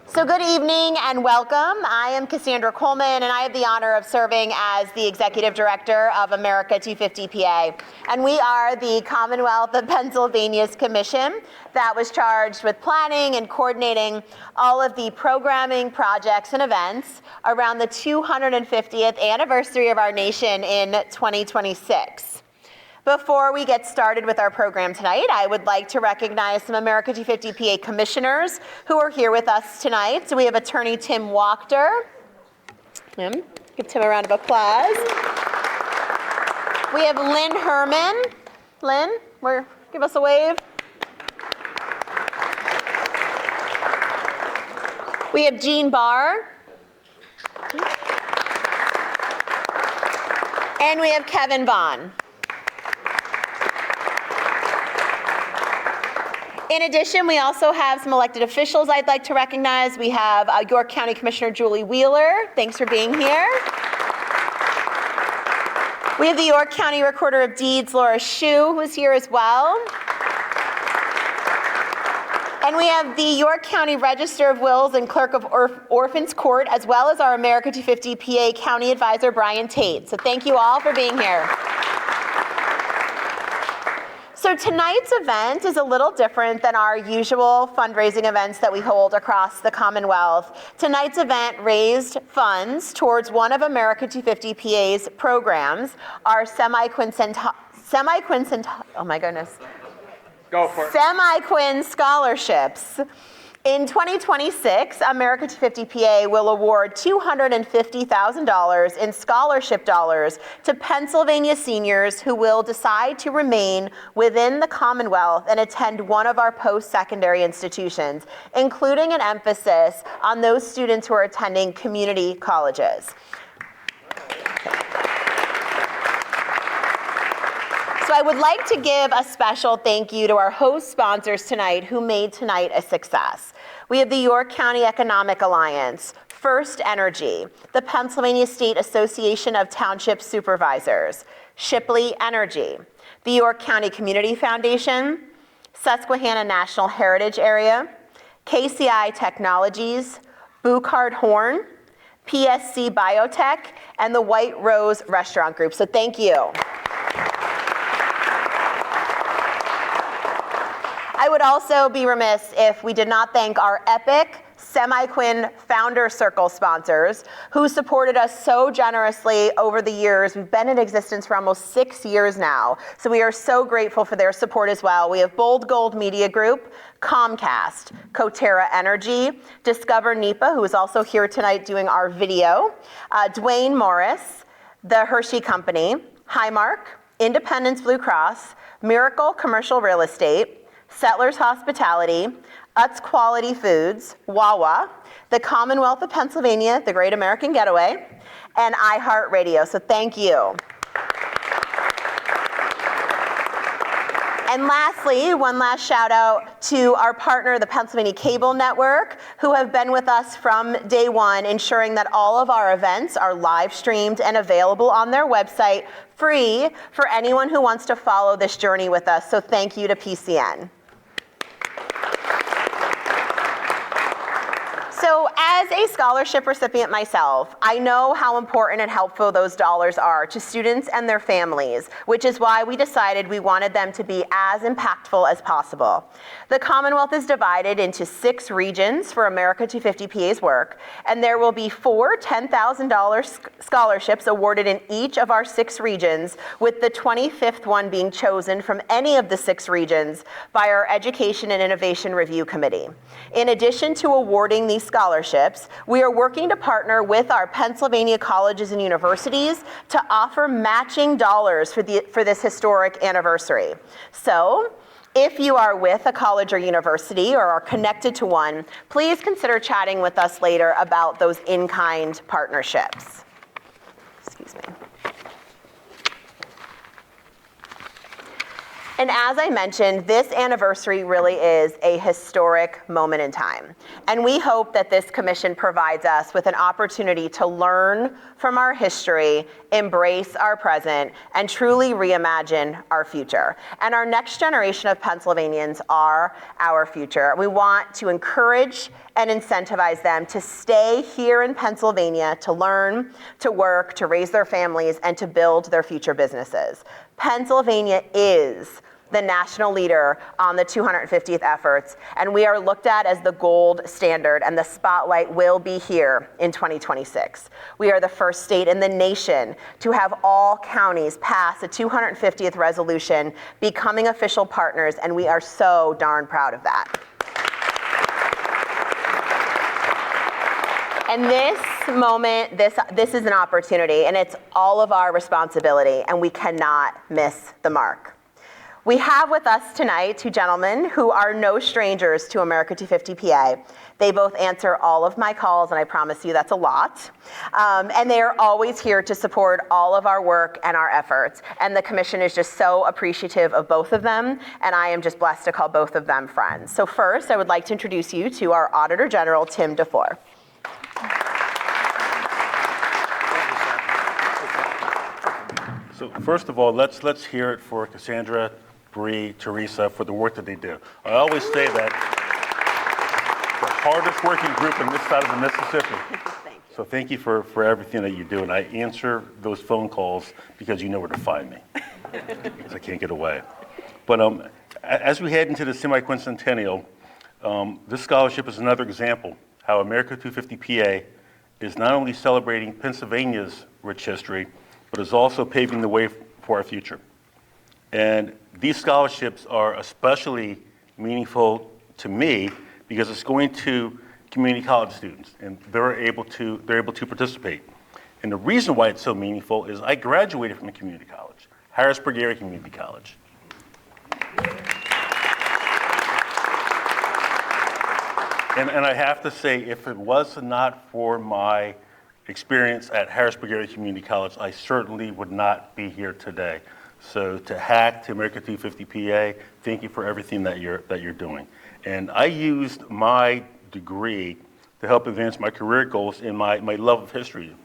So good evening and welcome. I am Cassandra Coleman, and I have the honor of serving as the Executive Director of America250PA. And we are the Commonwealth of Pennsylvania's commission that was charged with planning and coordinating all of the programming, projects, and events around the 250th anniversary of our nation in 2026. Before we get started with our program tonight, I would like to recognize some America250PA commissioners who are here with us tonight. So we have Attorney Tim Wachter. Give Tim a round of applause. We have Lynn Herman. Lynn, give us a wave. We have Jean Barr. And we have Kevin Vaughn. In addition, we also have some elected officials I'd like to recognize. We have York County Commissioner Julie Wheeler. Thanks for being here. We have the York County Recorder of Deeds, Laura Shue, who's here as well. And we have the York County Register of Wills and Clerk of Orphans Court, as well as our America250PA County Advisor, Brian Tate. So thank you all for being here. So tonight's event is a little different than our usual fundraising events that we hold across the Commonwealth. Tonight's event raised funds towards one of America250PA's programs, our semi-quin scholarships. In 2026, America250PA will award $250,000 in scholarship dollars to Pennsylvania seniors who will decide to remain within the Commonwealth and attend one of our post-secondary institutions, including an emphasis on those students who are attending community colleges. So I would like to give a special thank you to our host sponsors tonight who made tonight a success. We have the York County Economic Alliance, First Energy, the Pennsylvania State Association of Township Supervisors, Shipley Energy, the York County Community Foundation, Susquehanna National Heritage Area, KCI Technologies, Buchard Horn, PSC Biotech, and the White Rose Restaurant Group. So thank you. I would also be remiss if we did not thank our EPIC Semi-Quin Founder Circle sponsors who supported us so generously over the years. We've been in existence for almost 6 years now, so we are so grateful for their support as well. We have Bold Gold Media Group, Comcast, Coterra Energy, Discover NEPA, who is also here tonight doing our video, Dwayne Morris, the Hershey Company, Highmark, Independence Blue Cross, Miracle Commercial Real Estate, Settlers Hospitality, Utz Quality Foods, Wawa, the Commonwealth of Pennsylvania, the Great American Getaway, and iHeartRadio. So thank you. And lastly, one last shout out to our partner, the Pennsylvania Cable Network, who have been with us from day one, ensuring that all of our events are live streamed and available on their website, free for anyone who wants to follow this journey with us. So thank you to PCN. So as a scholarship recipient myself, I know how important and helpful those dollars are to students and their families, which is why we decided we wanted them to be as impactful as possible. The Commonwealth is divided into 6 regions for America250PA's work, and there will be 4 $10,000 scholarships awarded in each of our 6 regions, with the 25th one being chosen from any of the 6 regions by our Education and Innovation Review Committee. In addition to awarding these scholarships, we are working to partner with our Pennsylvania colleges and universities to offer matching dollars for this historic anniversary. So, if you are with a college or university or are connected to one, please consider chatting with us later about those in-kind partnerships. Excuse me. And as I mentioned, this anniversary really is a historic moment in time. And we hope that this commission provides us with an opportunity to learn from our history, embrace our present, and truly reimagine our future. And our next generation of Pennsylvanians are our future. We want to encourage and incentivize them to stay here in Pennsylvania, to learn, to work, to raise their families, and to build their future businesses. Pennsylvania is the national leader on the 250th efforts, and we are looked at as the gold standard, and the spotlight will be here in 2026. We are the first state in the nation to have all counties pass a 250th resolution, becoming official partners, and we are so darn proud of that. And this moment, this is an opportunity, and it's all of our responsibility, and we cannot miss the mark. We have with us tonight two gentlemen who are no strangers to America250PA. They both answer all of my calls, and I promise you that's a lot. And they are always here to support all of our work and our efforts. And the commission is just so appreciative of both of them, and I am just blessed to call both of them friends. So first, I would like to introduce you to our Auditor General, Tim DeFoor. So first of all, let's hear it for Cassandra, Bree, Teresa, for the work that they do. I always say that the hardest working group on this side of the Mississippi. So thank you for everything that you do, and I answer those phone calls because you know where to find me, because I can't get away. But as we head into the semi-quincentennial, this scholarship is another example how America250PA is not only celebrating Pennsylvania's rich history, but is also paving the way for our future. And these scholarships are especially meaningful to me because it's going to community college students, and they're able to participate. And the reason why it's so meaningful is I graduated from a community college, Harrisburg Area Community College. And I have to say, if it was not for my experience at Harrisburg Area Community College, I certainly would not be here today. So to HAC, to America250PA, thank you for everything that you're doing. And I used my degree to help advance my career goals in my love of history.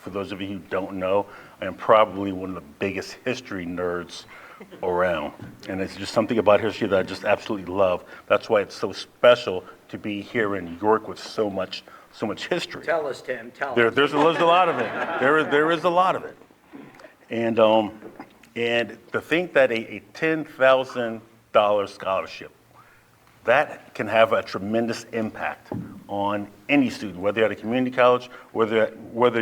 For those of you who don't know, I am probably one of the biggest history nerds around. And it's just something about history that I just absolutely love. That's why it's so special to be here in York with so much history. Tell us, Tim, tell us. There's a lot of it. There is a lot of it. And to think that a $10,000 scholarship, that can have a tremendous impact on any student, whether you're at a community college, whether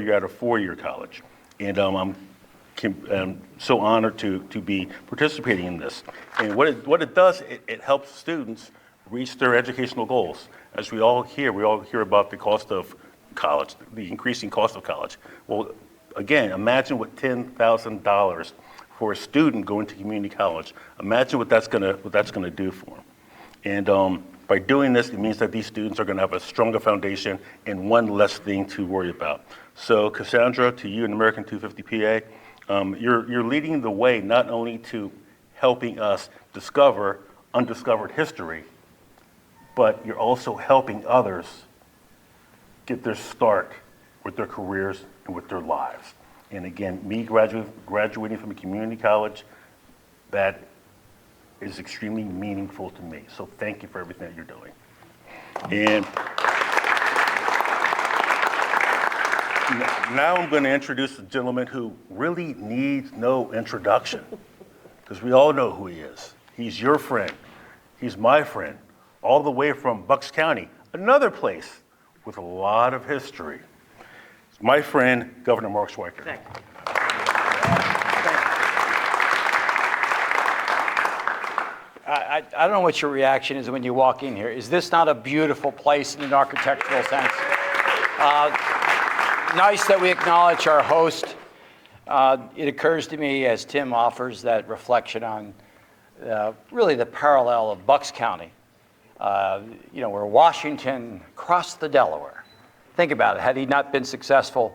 you're at a four-year college. And I'm so honored to be participating in this. And what it does, it helps students reach their educational goals. As we all hear about the cost of college, the increasing cost of college. Well, again, imagine what $10,000 for a student going to community college. Imagine what that's gonna do for them. And by doing this, it means that these students are gonna have a stronger foundation and one less thing to worry about. So Cassandra, to you and America250PA, you're leading the way not only to helping us discover undiscovered history, but you're also helping others get their start with their careers and with their lives. And again, me graduating from a community college, that is extremely meaningful to me. So thank you for everything that you're doing. And now I'm going to introduce a gentleman who really needs no introduction, because we all know who he is. He's your friend. He's my friend, all the way from Bucks County, another place with a lot of history. It's my friend, Governor Mark Schweiker. Thank you. I don't know what your reaction is when you walk in here. Is this not a beautiful place in an architectural sense? Nice that we acknowledge our host. It occurs to me as Tim offers that reflection on really the parallel of Bucks County, where Washington crossed the Delaware. Think about it. Had he not been successful,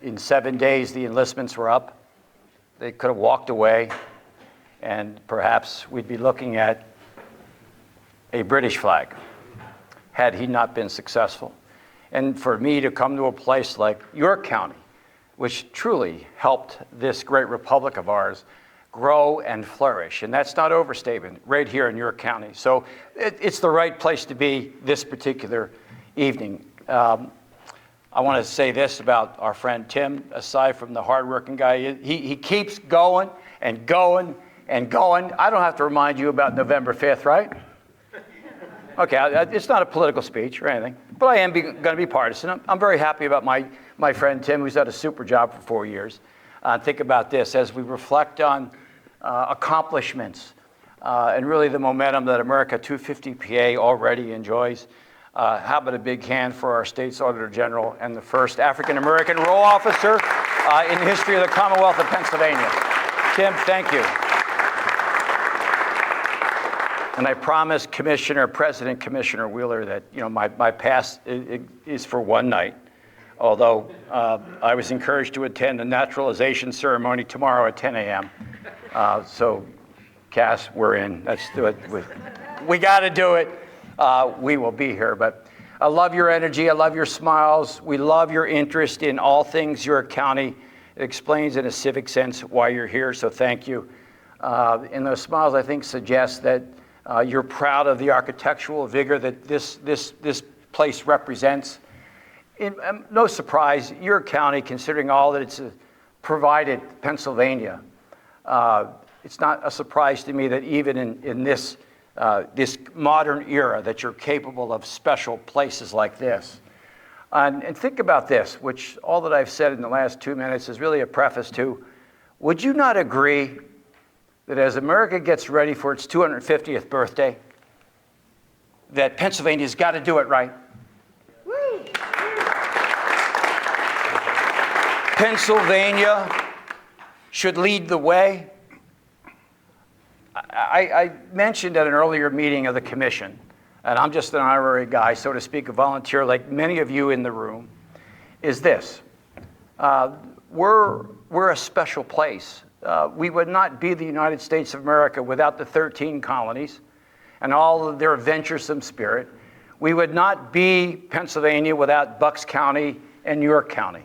in 7 days the enlistments were up. They could have walked away. and perhaps we'd be looking at a British flag had he not been successful. And for me to come to a place like York County, which truly helped this great republic of ours grow and flourish, and that's not overstatement, right here in York County. So it's the right place to be this particular evening. I want to say this about our friend Tim, aside from the hardworking guy, he keeps going and going and going. I don't have to remind you about November 5th, right? Okay, it's not a political speech or anything, but I am going to be partisan. I'm very happy about my friend Tim, who's done a super job for 4 years. Think about this, as we reflect on accomplishments and really the momentum that America250PA already enjoys. How about a big hand for our state's Auditor General and the first African-American roll officer in the history of the Commonwealth of Pennsylvania. Tim, thank you. And I promised President Commissioner Wheeler that my pass is for one night, although I was encouraged to attend the naturalization ceremony tomorrow at 10 a.m. So, Cass, we're in. Let's do it. We got to do it. We will be here. But I love your energy. I love your smiles. We love your interest in all things York County. It explains in a civic sense why you're here, so thank you. And those smiles, I think, suggest that you're proud of the architectural vigor that this place represents. No surprise, York County, considering all that it's provided Pennsylvania, it's not a surprise to me that even in this modern era that you're capable of special places like this. And think about this, which all that I've said in the last 2 minutes is really a preface to, would you not agree that as America gets ready for its 250th birthday, that Pennsylvania's got to do it right? Woo. Pennsylvania should lead the way. I mentioned at an earlier meeting of the commission, and I'm just an honorary guy, so to speak, a volunteer like many of you in the room, is this. We're a special place. We would not be the United States of America without the 13 colonies and all of their venturesome spirit. We would not be Pennsylvania without Bucks County and York County.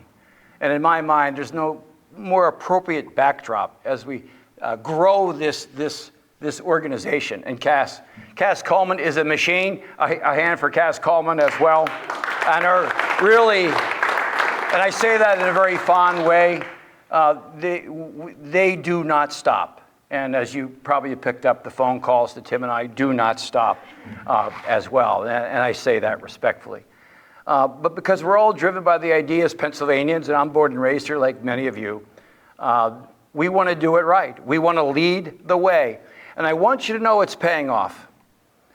And in my mind, there's no more appropriate backdrop as we grow this organization. And Cass Coleman is a machine. A hand for Cass Coleman as well. And are really, and I say that in a very fond way, they do not stop. And as you probably picked up, the phone calls to Tim and I do not stop as well. And I say that respectfully. But because we're all driven by the idea as Pennsylvanians, and I'm born and raised here like many of you, we want to do it right. We want to lead the way. And I want you to know it's paying off.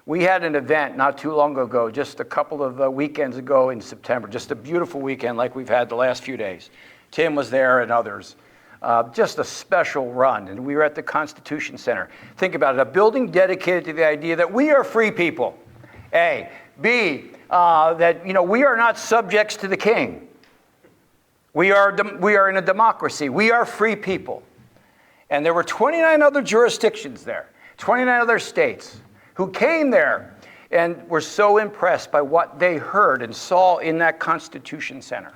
We had an event not too long ago, just a couple of weekends ago in September, just a beautiful weekend like we've had the last few days. Tim was there and others. Just a special run. And we were at the Constitution Center. Think about it, a building dedicated to the idea that we are free people. A. B, that we are not subjects to the king. We are in a democracy. We are free people. And there were 29 other jurisdictions there, 29 other states who came there and were so impressed by what they heard and saw in that Constitution Center.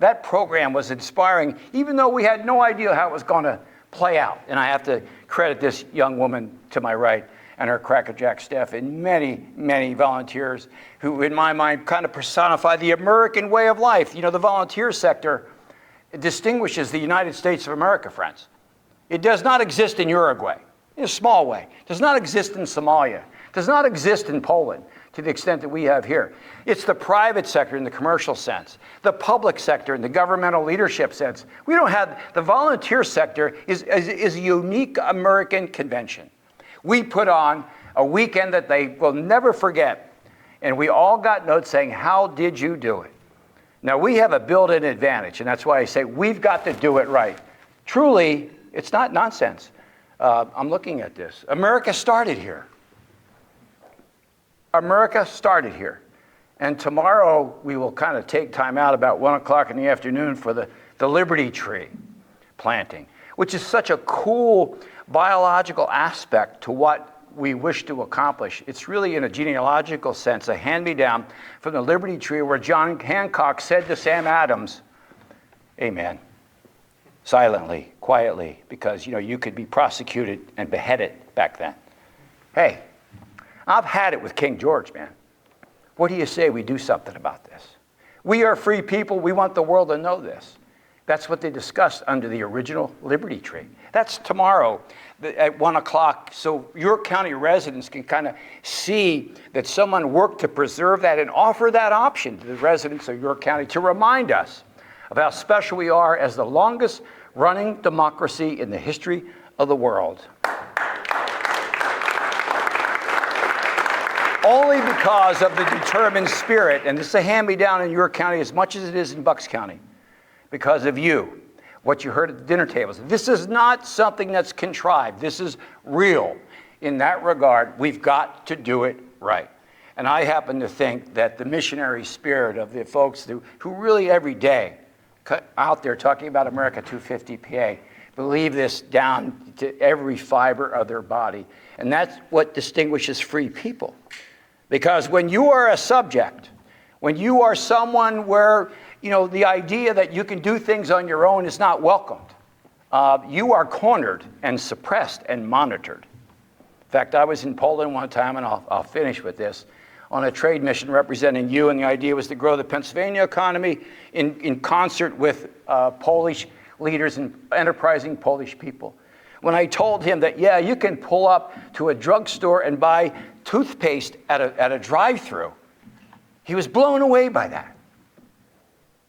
That program was inspiring, even though we had no idea how it was going to play out. And I have to credit this young woman to my right and her crackerjack staff and many, many volunteers who, in my mind, kind of personify the American way of life. The volunteer sector distinguishes the United States of America, friends. It does not exist in Uruguay, in a small way. It does not exist in Somalia. It does not exist in Poland to the extent that we have here. It's the private sector in the commercial sense, the public sector in the governmental leadership sense. We don't have, the volunteer sector is a unique American convention. We put on a weekend that they will never forget, and we all got notes saying, how did you do it? Now, we have a built-in advantage, and that's why I say we've got to do it right. Truly, it's not nonsense. I'm looking at this. America started here. America started here. And tomorrow, we will kind of take time out about 1 o'clock in the afternoon for the Liberty Tree planting, which is such a cool biological aspect to what we wish to accomplish. It's really, in a genealogical sense, a hand-me-down from the Liberty Tree, where John Hancock said to Sam Adams, amen, silently, quietly, because you could be prosecuted and beheaded back then. Hey, I've had it with King George, man. What do you say we do something about this? We are free people. We want the world to know this. That's what they discussed under the original Liberty Tree. That's tomorrow at 1 o'clock, so York County residents can kind of see that someone worked to preserve that and offer that option to the residents of York County to remind us of how special we are as the longest running democracy in the history of the world. Only because of the determined spirit, and this is a hand-me-down in York County as much as it is in Bucks County, because of you, what you heard at the dinner tables. This is not something that's contrived. This is real. In that regard, we've got to do it right. And I happen to think that the missionary spirit of the folks who really every day out there talking about America250PA believe this down to every fiber of their body. And that's what distinguishes free people. Because when you are a subject, when you are someone where, the idea that you can do things on your own is not welcomed, you are cornered and suppressed and monitored. In fact, I was in Poland one time, and I'll finish with this, on a trade mission representing you, and the idea was to grow the Pennsylvania economy in concert with Polish leaders and enterprising Polish people. When I told him that, yeah, you can pull up to a drugstore and buy toothpaste at a drive-through, he was blown away by that.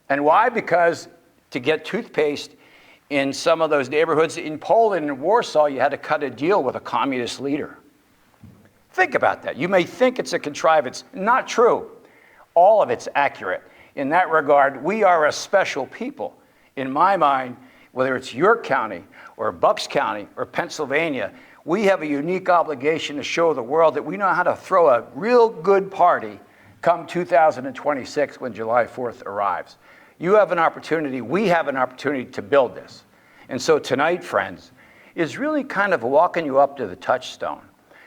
And why? Because to get toothpaste in some of those neighborhoods in Poland and Warsaw, you had to cut a deal with a communist leader. Think about that. You may think it's a contrivance. Not true. All of it's accurate. In that regard, we are a special people. In my mind, whether it's York County or Bucks County or Pennsylvania, we have a unique obligation to show the world that we know how to throw a real good party come 2026 when July 4th arrives. You have an opportunity, we have an opportunity to build this. And so tonight, friends, is really kind of walking you up to the touchstone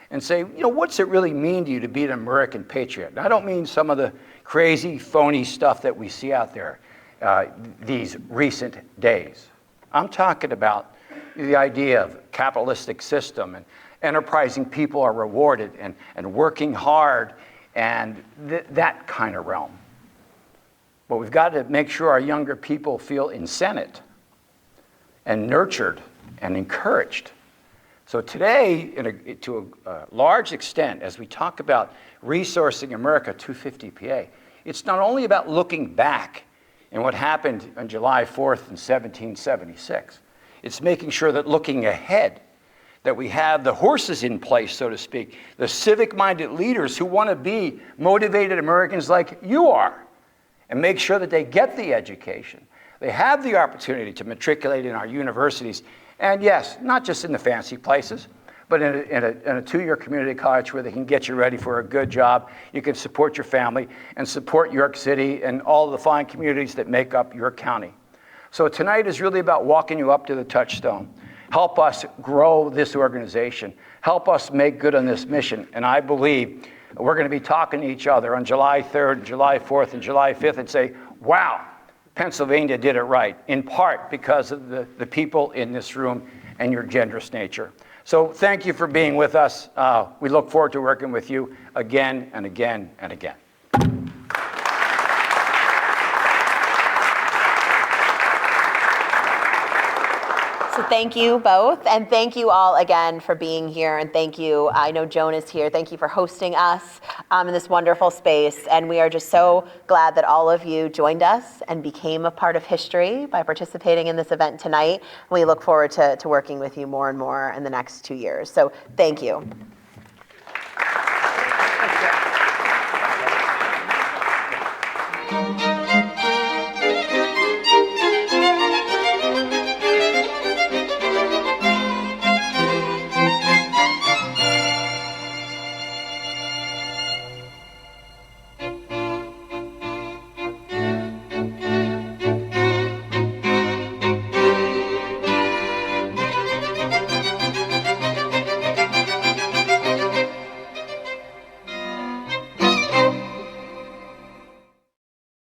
and say, what's it really mean to you to be an American patriot? And I don't mean some of the crazy, phony stuff that we see out there these recent days. I'm talking about the idea of capitalistic system and enterprising people are rewarded and working hard and that kind of realm. But we've got to make sure our younger people feel incented and nurtured and encouraged. So today, to a large extent, as we talk about resourcing America250PA, it's not only about looking back and what happened on July 4th in 1776. It's making sure that looking ahead, that we have the horses in place, so to speak, the civic-minded leaders who want to be motivated Americans like you are, and make sure that they get the education. They have the opportunity to matriculate in our universities, and yes, not just in the fancy places, but in a two-year community college where they can get you ready for a good job. You can support your family and support York City and all the fine communities that make up York County. So tonight is really about walking you up to the touchstone. Help us grow this organization. Help us make good on this mission. And I believe we're going to be talking to each other on July 3rd, July 4th, and July 5th and say, wow, Pennsylvania did it right, in part because of the people in this room and your generous nature. So thank you for being with us. We look forward to working with you again and again and again. So thank you both, and thank you all again for being here, and thank you, I know Joan is here, thank you for hosting us in this wonderful space, and we are just so glad that all of you joined us and became a part of history by participating in this event tonight. We look forward to working with you more and more in the next 2 years, so thank you. Thank you.